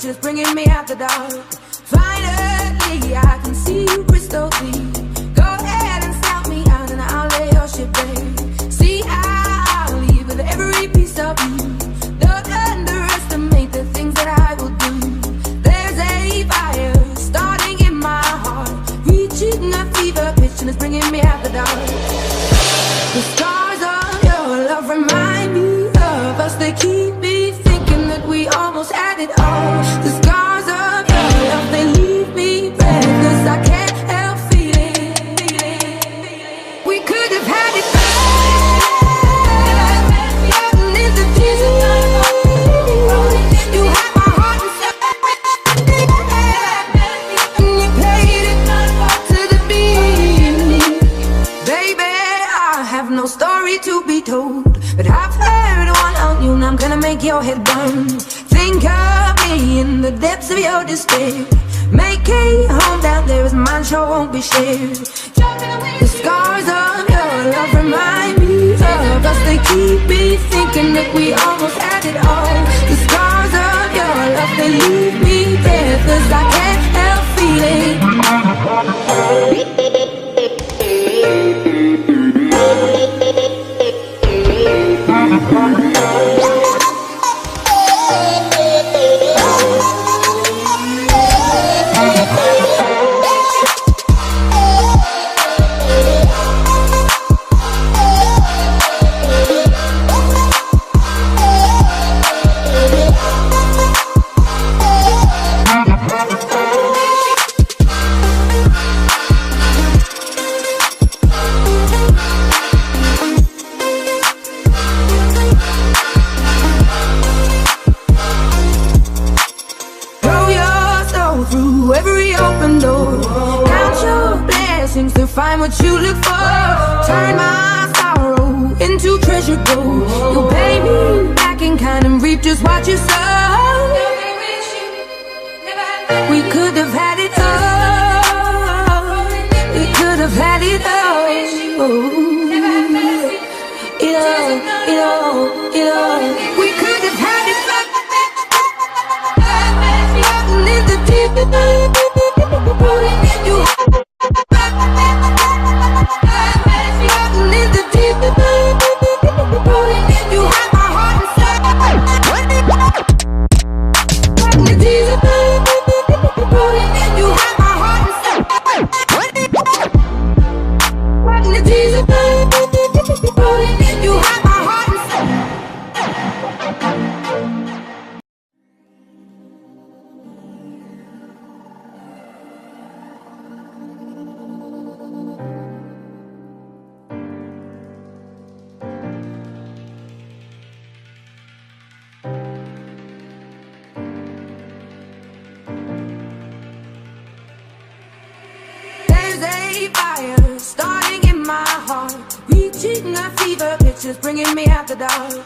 pictures bringing me out the dark. Finally, I can see you crystal clear. Go ahead and sell me out and I'll lay your shit bare. See, I'll leave with every piece of you. Don't underestimate the things that I will do. There's a fire starting in my heart, reaching a fever pitch and it's bringing me out the dark. The stars of your love remind me of us. They keep me thinking that we almost had it all. The scars of your love, they leave me breathless. I can't help feeling. We could have had it all. And in the tears of you had my heart and soul, and you played it to the beat. Baby, I have no story to be told, but I've heard one on you and I'm gonna make your head burn. Think of me in the depths of your despair. Make a home down there as mine sure won't be shared. The scars of your love remind me of us. They keep me thinking that we almost had it all. The scars of your love, they leave me breathless. I can't help feeling. To find what you look for, turn my sorrow into treasure gold. You'll pay me back in kind and reap just what you sow. We could have had it all. We could have had it all. It all. We could have had it all. In the deep you. Fire starting in my heart, reaching a fever pitch, is bringing me out the dark.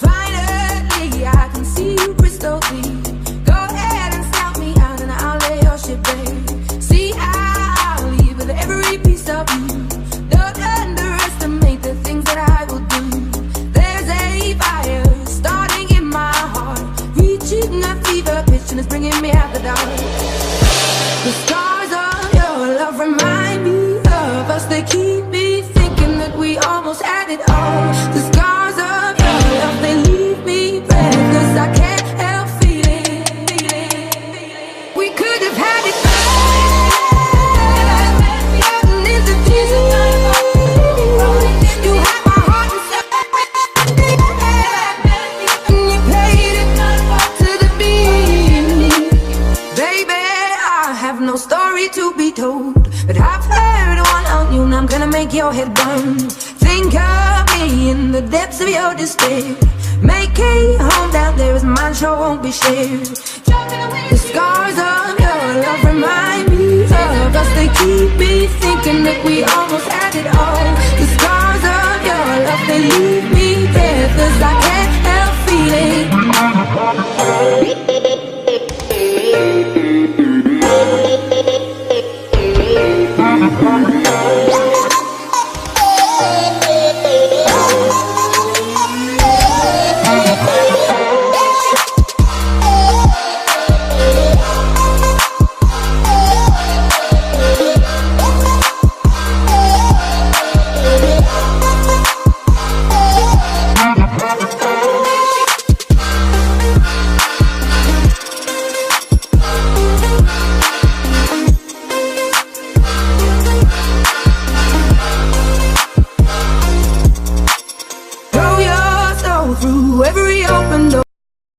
Finally, I can see you crystal clear. Go ahead and sell me out and I'll lay your shit bare. See, I'll leave with every piece of you. Don't underestimate the things that I will do. There's a fire starting in my heart, reaching a fever pitch and it's bringing me out the dark. The stars of your love remind me of us. They keep me thinking that we almost had it all. The scars of your love, they leave me breathless. I can't help feeling. We could have had it all. And in the tears you had my heart and soul, and you played it to the beat. Baby, I have no story to be told, but I've heard one on you and I'm gonna make your head burn. Think of me in the depths of your despair. Make a home down there as mine sure won't be shared. The scars of your love remind me of us. They keep me thinking that we almost had